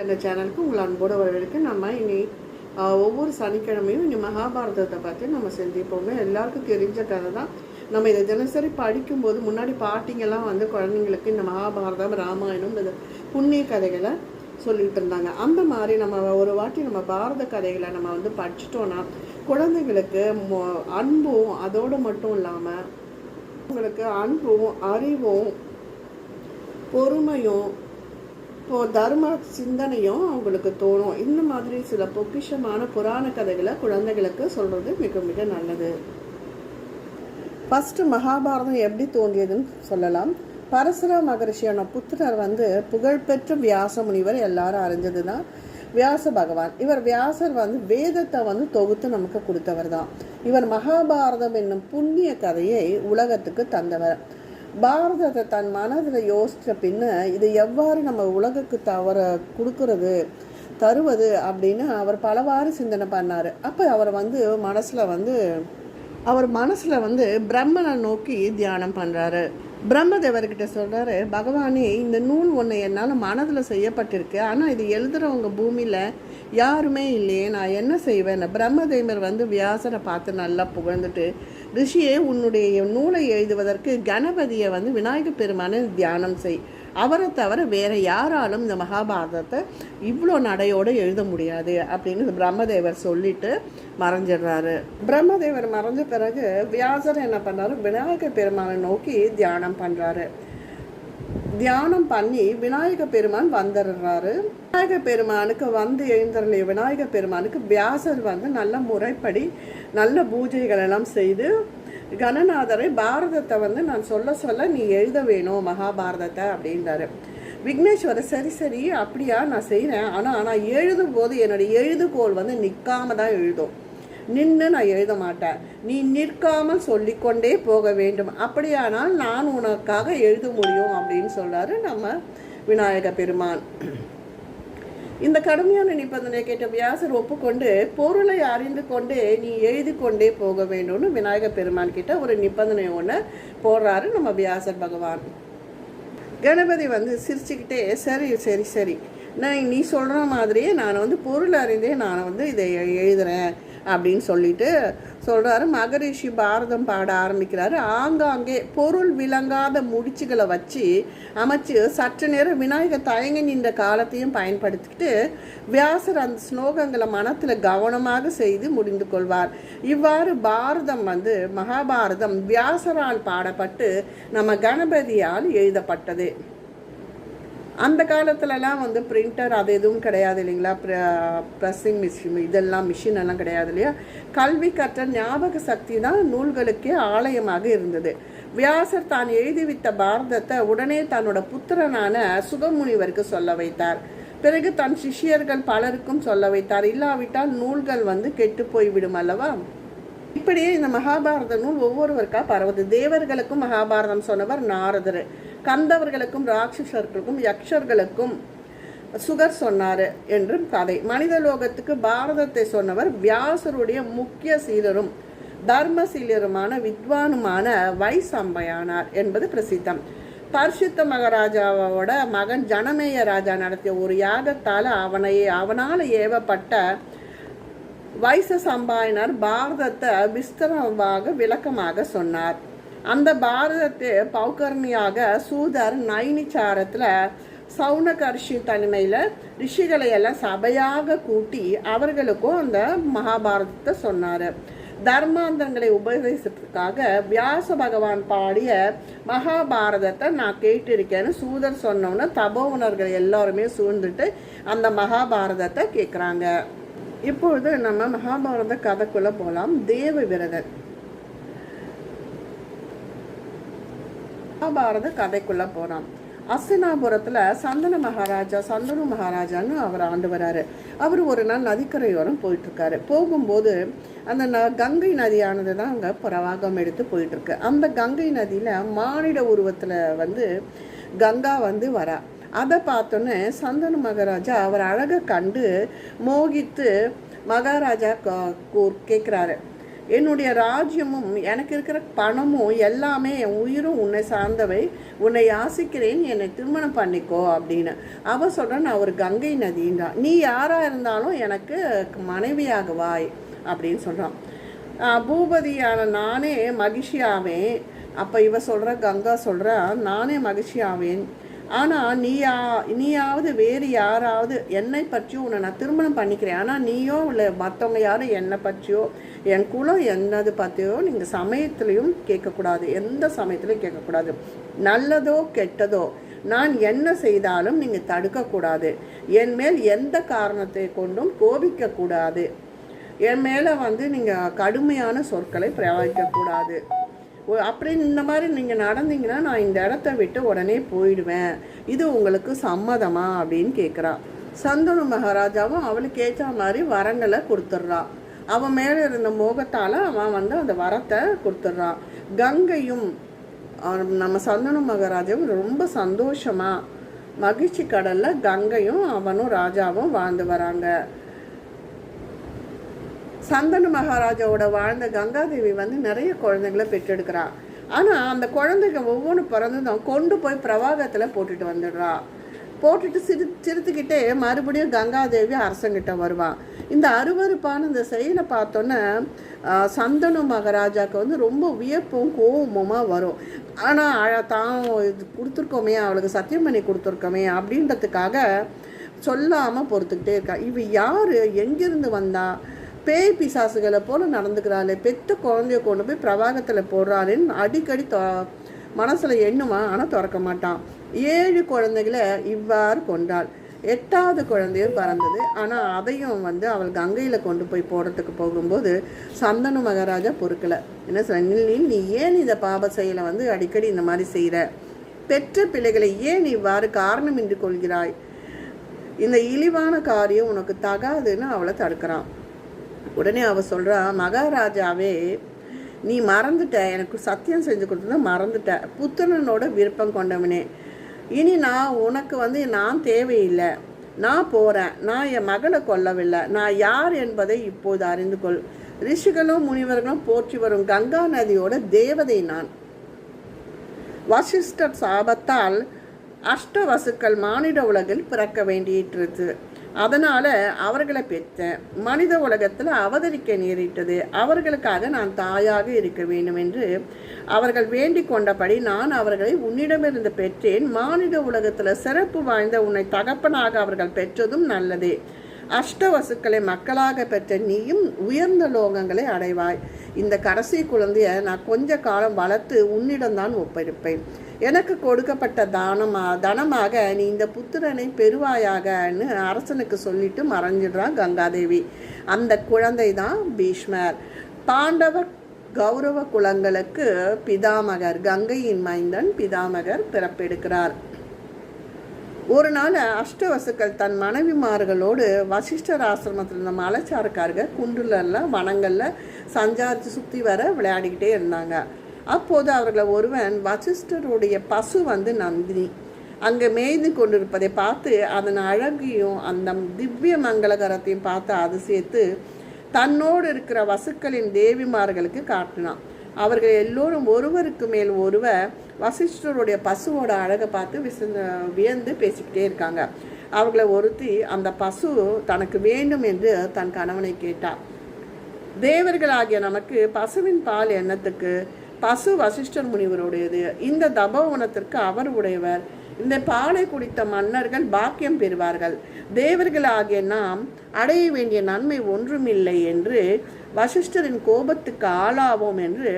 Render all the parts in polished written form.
அந்த சேனலுக்கு உங்களை அன்போடு வரவேற்கு. நம்ம இனி ஒவ்வொரு சனிக்கிழமையும் இனி மகாபாரதத்தை பற்றி நம்ம செஞ்சுப்போமே. எல்லாருக்கும் தெரிஞ்ச கதை தான். நம்ம இதை தினசரி படிக்கும்போது முன்னாடி பாட்டிங்கெல்லாம் குழந்தைங்களுக்கு இந்த மகாபாரதம், ராமாயணம், இந்த புண்ணிய கதைகளை சொல்லிட்டு இருந்தாங்க. அந்த மாதிரி நம்ம ஒரு வாட்டி நம்ம பாரத கதைகளை நம்ம படிச்சிட்டோன்னா குழந்தைங்களுக்கு அன்பும் அதோடு மட்டும் இல்லாமல் உங்களுக்கு அன்பும் அறிவும் பொறுமையும் தர்ம சிந்தனையும் அவங்களுக்கு தோணும். இந்த மாதிரி சில பொக்கிஷமான புராண கதைகளை குழந்தைகளுக்கு சொல்றது மிக மிக நல்லது. ஃபர்ஸ்ட் மகாபாரதம் எப்படி தோன்றியதுன்னு சொல்லலாம். பரசுராம மகரிஷியான புத்திரர் புகழ்பெற்ற வியாச முனிவர், எல்லாரும் அறிஞ்சது தான் வியாச பகவான். இவர் வியாசர் வேதத்தை தொகுத்து நமக்கு கொடுத்தவர் தான். இவர் மகாபாரதம் என்னும் புண்ணிய கதையை உலகத்துக்கு தந்தவர். பாரதத்தை தன் மனதில் யோசித்த பின்ன இது எவ்வாறு நம்ம உலகுக்கு தருவது அப்படின்னு அவர் பலவாறு சிந்தனை பண்ணார். அப்போ அவர் மனசில் பிரம்மனை நோக்கி தியானம் பண்ணுறாரு. பிரம்மதேவர்கிட்ட சொல்கிறாரு, பகவானே, இந்த நூல் ஒன்று என்னால் மனதில் செய்யப்பட்டிருக்கு, ஆனால் இது எழுதுகிறவங்க பூமியில் யாருமே இல்லையே, நான் என்ன செய்வேன்? பிரம்மதேவர் வியாசரை பார்த்து நல்லா புகழ்ந்துட்டு, ரிஷியே, உன்னுடைய நூலை எழுதுவதற்கு கணபதியை விநாயகப் பெருமானை தியானம் செய். அவரை தவிர வேற யாராலும் இந்த மகாபாரதத்தை இவ்வளோ நடையோடு எழுத முடியாது அப்படின்னு பிரம்மதேவர் சொல்லிட்டு மறைஞ்சிடுறாரு. பிரம்மதேவர் மறைஞ்ச பிறகு வியாசர் என்ன பண்ணாரு, விநாயகர் பெருமானை நோக்கி தியானம் பண்றாரு. தியானம் பண்ணி விநாயக பெருமான் வந்துடுறாரு. விநாயக பெருமானுக்கு எழுந்தருளிய விநாயக பெருமானுக்கு வியாசர் நல்ல முறைப்படி நல்ல பூஜைகள் எல்லாம் செய்து கணநாதரை பாரதத்தை நான் சொல்ல நீ எழுத வேணும் மகாபாரதத்தை அப்படின்றாரு. விக்னேஸ்வரர், சரி அப்படியா, நான் செய்கிறேன், ஆனால் நான் எழுதும் போது என்னுடைய எழுதுகோள் நிற்காம தான் எழுதும், நின்று நான் எழுத மாட்டேன், நீ நிற்காமல் சொல்லிக்கொண்டே போக வேண்டும், அப்படியானால் நான் உனக்காக எழுத முடியும் அப்படின்னு சொல்றாரு நம்ம விநாயக பெருமான். இந்த கடுமையான நிபந்தனை கேட்ட வியாசர் ஒப்புக்கொண்டு பொருளை அறிந்து கொண்டே நீ எழுதி கொண்டே போக வேண்டும்னு விநாயகர் பெருமான் கிட்ட ஒரு நிபந்தனை ஒன்று போடுறாரு நம்ம வியாசர் பகவான். கணபதி சிரிச்சுக்கிட்டே, சரி நீ சொல்கிற மாதிரியே நான் பொருள் அறிந்தே நான் இதை எழுதுறேன் அப்படின்னு சொல்லிட்டு சொல்கிறாரு. மகரிஷி பாரதம் பாட ஆரம்பிக்கிறாரு. ஆங்காங்கே பொருள் விளங்காத முடிச்சுகளை வச்சு அமைச்சு சற்று நேரம் விநாயகர் தயங்கி நின்ற காலத்தையும் பயன்படுத்திக்கிட்டு வியாசர் அந்த ஸ்லோகங்களை மனத்தில் கவனமாக செய்து முடிந்து கொள்வார். இவ்வாறு பாரதம் மகாபாரதம் வியாசரால் பாடப்பட்டு நம்ம கணபதியால் எழுதப்பட்டது. அந்த காலத்துலலாம் பிரிண்டர் அது எதுவும் கிடையாது இல்லைங்களா, ப்ரெஸ்ஸிங் மிஷின் இதெல்லாம் மிஷின் எல்லாம் கிடையாது இல்லையா. கல்வி கற்ற ஞாபக சக்தி தான் நூல்களுக்கே ஆலயமாக இருந்தது. வியாசர் தான் எழுதிவிட்ட பாரதத்தை உடனே தன்னோட புத்திரனான சுகமுனிவருக்கு சொல்ல வைத்தார். பிறகு தன் சிஷ்யர்கள் பலருக்கும் சொல்ல வைத்தார். இல்லாவிட்டால் நூல்கள் கெட்டு போய்விடும் அல்லவா. இப்படியே இந்த மகாபாரத நூல் ஒவ்வொருவருக்கா பரவுது. தேவர்களுக்கும் மகாபாரதம் சொன்னவர் நாரதர், கந்தவர்களுக்கும் ராட்சசர்களுக்கும் யக்ஷர்களுக்கும் சுகர் சொன்னார் என்றும் கதை. மனித லோகத்துக்கு பாரதத்தை சொன்னவர் வியாசருடைய முக்கிய சீலரும் தர்மசீலருமான வித்வானுமான வைசம்பையானார் என்பது பிரசித்தம். பர்ஷித்த மகாராஜாவோட மகன் ஜனமேய ராஜா நடத்திய ஒரு யாகத்தால் அவனால் ஏவப்பட்ட வைசசம்பாயனர் பாரதத்தை விஸ்தரமாக விளக்கமாக சொன்னார். அந்த பாரதத்தை பௌகர்ணியாக சூதர் நைனிச்சாரத்தில் சவுனகர்ஷி தனிமையில் ரிஷிகளை எல்லாம் சபையாக கூட்டி அவர்களுக்கும் அந்த மகாபாரதத்தை சொன்னார். தர்மாந்தங்களை உபதேசத்துக்காக வியாச பகவான் பாடிய மகாபாரதத்தை நான் கேட்டிருக்கேன்னு சூதர் சொன்னோன்னு தபோவனர்கள் எல்லாருமே சூழ்ந்துட்டு அந்த மகாபாரதத்தை கேட்குறாங்க. இப்பொழுது நம்ம மகாபாரத கதைக்குள்ள போகலாம். தேவ விரதர் மகாபாரத கதைக்குள்ள போகலாம். அஸ்தினாபுரத்தில் சந்தனு மகாராஜான்னு அவர் ஆண்டு வராரு. அவர் ஒரு நாள் நதிக்கரையோரம் போயிட்டுருக்காரு. போகும்போது அந்த கங்கை நதியானது தான் அங்கே பிரவாகம் எடுத்து போயிட்டுருக்கு. அந்த கங்கை நதியில் மானிட உருவத்தில் கங்கா வரா. அதை பார்த்தோன்னே சந்தனு மகாராஜா அவர் அழகை கண்டு மோகித்து மகாராஜா கேட்குறாரு, என்னுடைய ராஜ்யமும் எனக்கு இருக்கிற பணமும் எல்லாமே என் உயிரும் உன்னை சார்ந்தவை, உன்னை யாசிக்கிறேன், என்னை திருமணம் பண்ணிக்கோ அப்படின்னு. அவள் சொல்கிறான், நான் ஒரு கங்கை நதின்றான், நீ யாராக இருந்தாலும் எனக்கு மனைவியாக வாய் அப்படின்னு சொல்கிறான். பூபதியான நானே மகிழ்ச்சி ஆவேன். அப்போ இவ சொல்கிற கங்கா சொல்கிறா, நானே மகிழ்ச்சி ஆவேன், ஆனால் நீயாவது வேறு யாராவது என்னை பற்றியோ உன்னை நான் திருமணம் பண்ணிக்கிறேன், ஆனால் நீயோ இல்லை மற்றவங்க யாரும் என்னை பற்றியோ என் குலம் என்னது பற்றியோ நீங்கள் சமயத்துலேயும் கேட்கக்கூடாது, எந்த சமயத்துலையும் கேட்கக்கூடாது. நல்லதோ கெட்டதோ நான் என்ன செய்தாலும் நீங்கள் தடுக்கக்கூடாது. என் மேல் எந்த காரணத்தை கொண்டும் கோபிக்கக்கூடாது. என் மேலே நீங்கள் கடுமையான சொற்களை பிரயோகிக்கக்கூடாது. அப்படின்னு இந்த மாதிரி நீங்கள் நடந்தீங்கன்னா நான் இந்த இடத்த விட்டு உடனே போயிடுவேன். இது உங்களுக்கு சம்மதமா அப்படின்னு கேட்குறான். சந்தனு மகாராஜாவும் அவளுக்கு ஏற்ற மாதிரி வரங்களை கொடுத்துட்றான். அவன் மேலே இருந்த மோகத்தால் அவன் அந்த வரத்தை கொடுத்துட்றான். கங்கையும் நம்ம சந்தனு மகாராஜாவும் ரொம்ப சந்தோஷமாக மகிழ்ச்சி கடலில் கங்கையும் அவனும் ராஜாவும் வாழ்ந்து வராங்க. சந்தனு மகாராஜாவோட வாழ்ந்த கங்காதேவி நிறைய குழந்தைங்களை பெற்றெடுக்கிறாள். ஆனால் அந்த குழந்தைங்க ஒவ்வொன்றும் பிறந்ததும் கொண்டு போய் பிரவாகத்தில் போட்டுட்டு வந்துடுறா. போட்டுட்டு சிரித்துக்கிட்டே மறுபடியும் கங்காதேவி அரசங்கிட்ட வருவான். இந்த அருவருப்பான இந்த செயலை பார்த்தோன்னே சந்தனு மகாராஜாவுக்கு ரொம்ப வியப்பும் கோபமுமாக வரும். ஆனால் தான் இது கொடுத்துருக்கோமே, அவளுக்கு சத்தியம் பண்ணி கொடுத்துருக்கோமே அப்படின்றதுக்காக சொல்லாமல் பொறுத்துக்கிட்டே இருக்கா. இவ யார், எங்கேருந்து வந்தா, பேய் பிசாசுகளை போல் நடந்துக்கிறாளே, பெத்த குழந்தைய கொண்டு போய் பிரவாகத்தில் போடுறாளேன்னு அடிக்கடி மனசில் எண்ணுவான். ஆனால் திறக்க மாட்டான். 7 குழந்தைகளை இவ்வாறு கொண்டாள். 8வது குழந்தையும் பறந்தது. ஆனால் அதையும் அவள் கங்கையில் கொண்டு போய் போடுறதுக்கு போகும்போது சந்தனு மகாராஜா பொறுக்கலை. என்ன சொல்ல, நீ ஏன் இந்த பாப செயலை அடிக்கடி இந்த மாதிரி செய்கிற, பெற்ற பிள்ளைகளை ஏன் இவ்வாறு காரணமின்றி கொள்கிறாய், இந்த இழிவான காரியம் உனக்கு தகாதுன்னு அவளை தடுக்கிறான். உடனே அவள் சொல்கிறா, மகாராஜாவே நீ மறந்துட்ட, எனக்கு சத்தியம் செஞ்சு கொடுத்தா மறந்துட்ட, புத்திரனோட விருப்பம் கொண்டவனே, இனி நான் உனக்கு நான் தேவையில்லை, நான் போகிறேன், நான் என் மகளை கொல்லவில்லை, நான் யார் என்பதை இப்போது அறிந்து கொள். ரிஷிகளும் முனிவர்களும் போற்றி வரும் கங்கா நதியோட தேவதை நான். வசிஷ்டர் சாபத்தால் அஷ்டவசுக்கள் மானிட உலகில் பிறக்க வேண்டியிற்று. அதனால் அவர்களை பெற்றேன். மனித உலகத்தில் அவதரிக்க நேரிட்டது. அவர்களுக்காக நான் தாயாக இருக்க வேண்டும் என்று அவர்கள் வேண்டிக் கொண்டபடி நான் அவர்களை உன்னிடமிருந்து பெற்றேன். மானிட உலகத்தில் சிறப்பு வாய்ந்த உன்னை தகப்பனாக அவர்கள் பெற்றதும் நல்லதே. அஷ்டவசுக்களை மக்களாக பெற்ற நீயும் உயர்ந்த லோகங்களை அடைவாய். இந்த கடைசி குழந்தைய நான் கொஞ்ச காலம் வளர்த்து உன்னிடம்தான் ஒப்படைப்பேன். எனக்கு கொடுக்கப்பட்ட தனமாக நீ இந்த புத்திரனை பெறுவாயாகன்னு அரசனுக்கு சொல்லிட்டு மறைஞ்சிடுறான் கங்காதேவி. அந்த குழந்தை தான் பீஷ்மர். பாண்டவ கௌரவ குலங்களுக்கு பிதாமகர், கங்கையின் மைந்தன் பிதாமகர் பிறப்பெடுக்கிறார். ஒரு நாள் அஷ்டவசுக்கள் தன் மனைவிமார்களோடு வசிஷ்டர் ஆசிரமத்தில் இருந்த மலைச்சாரக்காரர்கள் குன்றுலெல்லாம் வனங்களில் சஞ்சாரித்து சுற்றி வர விளையாடிக்கிட்டே இருந்தாங்க. அப்போது அவர்களை ஒருவன் வசிஷ்டருடைய பசு நந்தினி அங்கே மேய்ந்து கொண்டிருப்பதை பார்த்து அதன் அழகையும் அந்த திவ்ய மங்களகரத்தையும் பார்த்து அதிசயித்து தன்னோடு இருக்கிற வசுக்களின் தேவிமார்களுக்கு காட்டினான். அவர்கள் எல்லோரும் ஒருவருக்கு மேல் ஒருவர் வசிஷ்டருடைய பசுவோட அழகை பார்த்து வியந்து பேசிக்கிட்டே இருக்காங்க. அவர்களை ஒருத்தி அந்த பசு தனக்கு வேண்டும் என்று தன் கணவனை கேட்டார். தேவர்களாகிய நமக்கு பசுவின் பால் எண்ணத்துக்கு, பசு வசிஷ்டர் முனிவருடையது, இந்த தபோவனத்திற்கு அவர் உடையவர், இந்த பாலை குடித்த மன்னர்கள் பாக்கியம் பெறுவார்கள், தேவர்களாகிய நாம் அடைய வேண்டிய நன்மை ஒன்றுமில்லை என்று வசிஷ்டரின் கோபத்துக்கு ஆளாவோம் என்று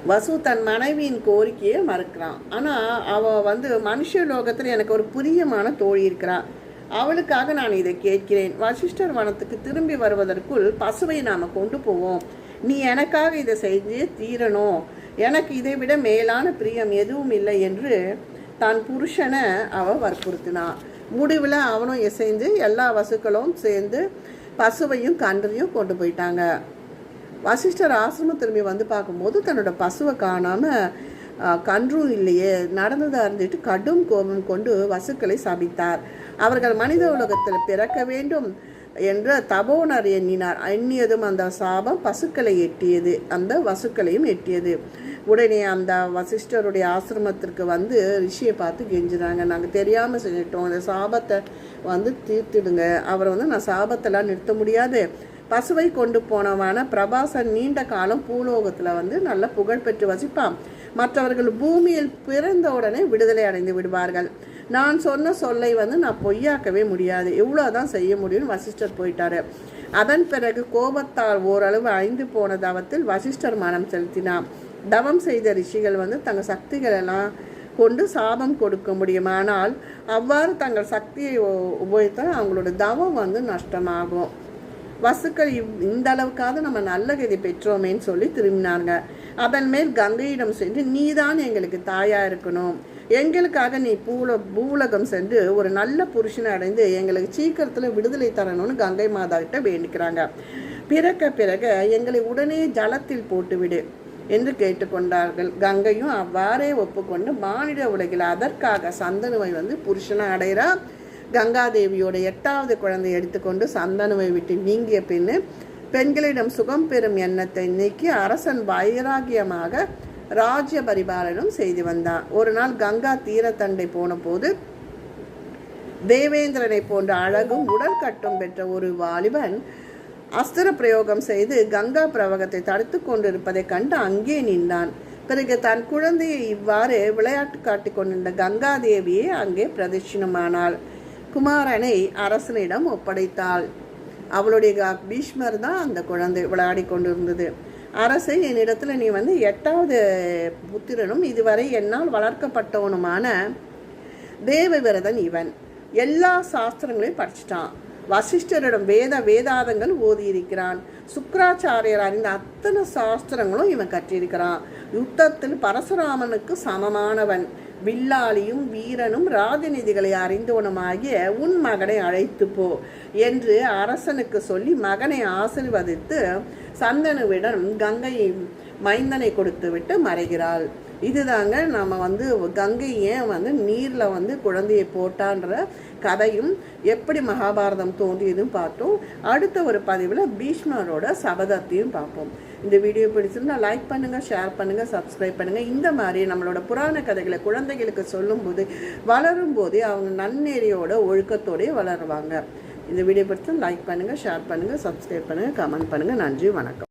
வசு தன் மனைவியின் கோரிக்கையை மறுக்கிறான். ஆனால் அவள் மனுஷ லோகத்தில் எனக்கு ஒரு பிரியமான தோழி இருக்கிறாள், அவளுக்காக நான் இதை கேட்கிறேன். வசிஷ்டர் வனத்துக்கு திரும்பி வருவதற்குள் பசுவை நாம் கொண்டு போவோம், நீ எனக்காக இதை செஞ்சு தீரணும், எனக்கு இதை விட மேலான பிரியம் எதுவும் இல்லை என்று தன் புருஷனை அவள் வற்புறுத்தினான். முடிவில் அவனும் இசைந்து எல்லா வசுக்களும் சேர்ந்து பசுவையும் கன்றையும் கொண்டு போயிட்டாங்க. வசிஷ்டர் ஆசிரமம் திரும்பி பார்க்கும்போது தன்னோட பசுவை காணாமல் கன்றும் இல்லையே, நடந்ததை அறிஞ்சிட்டு கடும் கோபம் கொண்டு வசுக்களை சபித்தார். அவர்கள் மனித உலகத்தில் பிறக்க வேண்டும், என்ற தபோனர் எண்ணியதும் அந்த சாபம் பசுக்களை எட்டியது, அந்த வசுக்களையும் எட்டியது. உடனே அந்த வசிஷ்டருடைய ஆசிரமத்திற்கு வந்து ரிஷியை பார்த்து கெஞ்சுறாங்க, நாங்கள் தெரியாமல் செஞ்சிட்டோம், அந்த சாபத்தை வந்து தீர்த்திடுங்க. அவரை வந்து நான் சாபத்தெல்லாம் நிறுத்த முடியாது. பசுவை கொண்டு போனவான பிரபாசன் நீண்ட காலம் பூலோகத்தில் வந்து நல்ல புகழ் பெற்று வசிப்பான். மற்றவர்கள் பூமியில் பிறந்த உடனே விடுதலை அடைந்து விடுவார்கள். நான் சொன்ன சொல்லை வந்து நான் பொய்யாக்கவே முடியாது, இவ்வளோதான் செய்ய முடியும்னு வசிஷ்டர் போயிட்டாரு. அதன் பிறகு கோபத்தால் ஓரளவு அழிந்து போன தவத்தில் வசிஷ்டர் மனம் செலுத்தினான். தவம் செய்த ரிஷிகள் வந்து தங்கள் சக்திகளெல்லாம் கொண்டு சாபம் கொடுக்க முடியும். ஆனால் அவ்வாறு தங்கள் சக்தியை உபயோகித்தால் அவங்களோட தவம் வந்து நஷ்டமாகும். வசுக்கள் இந்த அளவுக்காவது நம்ம நல்ல கதி பெற்றோமேன்னு சொல்லி திரும்பினாங்க. அதன் மேல் கங்கையிடம் சென்று, நீதான் எங்களுக்கு தாயா இருக்கணும், எங்களுக்காக நீ பூலகம் சென்று ஒரு நல்ல புருஷனை அடைந்து எங்களுக்கு சீக்கிரத்தில் விடுதலை தரணும்னு கங்கை மாதா கிட்ட வேண்டிக்கிறாங்க. பிறகு எங்களை உடனே ஜலத்தில் போட்டுவிடு என்று கேட்டுக்கொண்டார்கள். கங்கையும் அவ்வாறே ஒப்புக்கொண்டு மானிட உலகில் அதற்காக சந்தனுவை வந்து புருஷனை அடைகிறா. கங்காதேவியோட 8வது குழந்தை எடுத்துக்கொண்டு சந்தனுவை விட்டு நீங்கிய பின்னு பெண்களிடம் சுகம் பெறும் எண்ணத்தை நீக்கி அரசன் வைராகியமாக ராஜ்ய பரிபாலனம் செய்து வந்தான். ஒரு நாள் கங்கா தீரத்தண்டை போன போது தேவேந்திரனை போன்ற அழகும் உடல் கட்டும் பெற்ற ஒரு வாலிபன் அஸ்திர பிரயோகம் செய்து கங்கா பிரவகத்தை தடுத்து கொண்டிருப்பதை கண்டு அங்கே நின்றான். பிறகு தன் குழந்தையை இவ்வாறு விளையாட்டு காட்டி கொண்டிருந்த கங்காதேவியே அங்கே பிரதட்சிணமானாள். குமாரனை அரசனிடம் ஒப்படைத்தாள். அவளுடைய பீஷ்மர் தான் அந்த குழந்தை விளையாடி கொண்டிருந்தது. அரசை, என்னிடத்தில் நீ வந்து 8வது புத்திரனும் இதுவரை என்னால் வளர்க்கப்பட்டவனுமான தேவவிரதன் இவன். எல்லா சாஸ்திரங்களையும் படிச்சிட்டான். வசிஷ்டரிடம் வேதாந்தங்கள் ஓதியிருக்கிறான். சுக்கராச்சாரியர் அறிந்த அத்தனை சாஸ்திரங்களும் இவன் கற்றிருக்கிறான். யுத்தத்தில் பரசுராமனுக்கு சமமானவன். வில்லாளியும் வீரனும் ராஜநிதிகளை அறிந்தவனுமாகிய உன் மகனை அழைத்து போ என்று அரசனுக்கு சொல்லி மகனை ஆசீர்வதித்து சந்தனுவிடம் கங்கை மைந்தனை கொடுத்து விட்டு மறைகிறாள். இதுதாங்க நம்ம வந்து கங்கை ஏன் வந்து நீரில் வந்து குழந்தையை போட்டான்ற கதையும் எப்படி மகாபாரதம் தோன்றியதும் பார்த்தோம். அடுத்த ஒரு பதிவில் பீஷ்மரோட சபதத்தையும் பார்ப்போம். இந்த வீடியோ பிடிச்சிருந்தா லைக் பண்ணுங்கள், ஷேர் பண்ணுங்கள், சப்ஸ்கிரைப் பண்ணுங்கள். இந்த மாதிரி நம்மளோட புராண கதைகளை குழந்தைகளுக்கு சொல்லும்போது வளரும் போதே அவங்க நன்னெறியோட ஒழுக்கத்தோடய வளருவாங்க. இந்த வீடியோ பிடிச்சிருந்தா லைக் பண்ணுங்கள், ஷேர் பண்ணுங்கள், சப்ஸ்கிரைப் பண்ணுங்கள், கமெண்ட் பண்ணுங்கள். நன்றி, வணக்கம்.